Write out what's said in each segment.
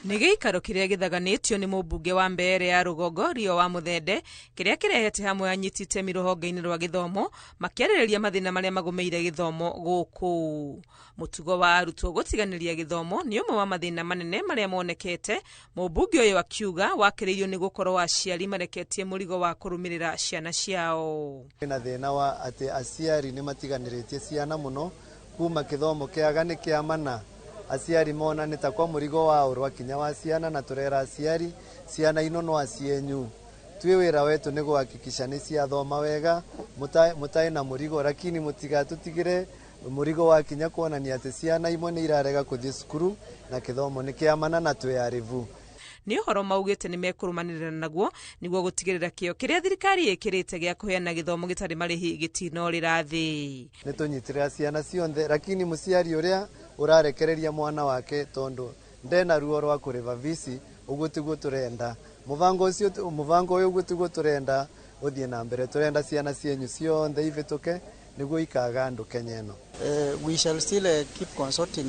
Nĩ gĩikaro kĩrĩa gĩthaganĩtio nĩ mũmbunge wa Mbeere ya Rũgongo Rio wa Muthende kĩrĩa kĩrehete hamwe anyiti itemi rũhonge-inĩ rwa gĩthomo makĩarĩrĩria mathĩna marĩa magũmĩire gĩthomo gũkũ. Mũtugo wa arutwo gũtiganĩria gĩthomo nĩ ũmwe wa mathĩna manene marĩa monekete, mũmbunge ũyũ akiuga wakĩrĩirio nĩ gũkorwo aciari mareketie mũrigo wa kũrũmĩrĩra ciana ciao. Na thĩna wa atĩ aciari nĩ matiganĩrĩtie ciana mũno kuma gĩthomo kĩaga nĩ kĩa mana. Aciari mona nĩ takwa mũrigo wao rwakinya wa ciana na turera aciari ciana ino no acienyu twi wĩra wetu nĩ guhakikisha nĩ ciathoma wega mutai na mũrigo, lakini mũtigatutigire mũrigo wakinya kuonania atĩ ciana imwe nĩ irarega kuthii cukuru na gĩthomo nĩ kĩamana na twĩarivu. Nĩ ũhoro maugĩte nĩ mekũrũmanĩrĩra naguo nĩguo gũtigĩrĩra kĩo kĩrĩa thirikari ĩkĩrĩte gĩa kũheana gĩthomo gĩtarĩ marĩhi gĩtinorĩra thĩ. Nĩ tũnyitĩrĩra ciana ciothe, lakini mũciari ũrĩa ũrarekereria mwana wake tondu ndena ruo rwa kũrĩva visi ũguo tiguo turenda. Muvango ũyũ ũguo tiguo turenda ũthiĩ na mbere. Turenda ciana cienyu ciothe ivĩtũke niguo ikaga andũ Kenya ĩno. We shall still keep consulting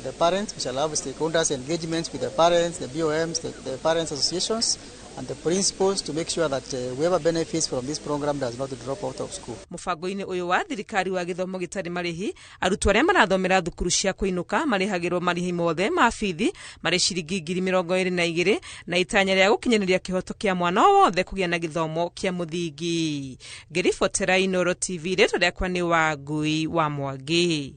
the parents. We shall have stakeholders engagements with the parents, the BOMs, the parents associations and the principals to make sure that whoever benefits from this program does not drop out of school. Mũbango-inĩ ũyũ wa thirikari wa gĩthomo gĩtarĩ marĩhi, arutwo arĩa marathomera thukuru cia kũinũka marĩhagĩrwo marĩhi mothe ma bithi marĩ ciringi 22,000 na itanya rĩa gũkinyanĩria kĩhoto kĩa mwana wothe kũgĩa na gĩthomo kĩa mũthingi. Ngĩribotera Inooro TV, rĩtwa rĩakwa nĩ Wangui wa Mwangi.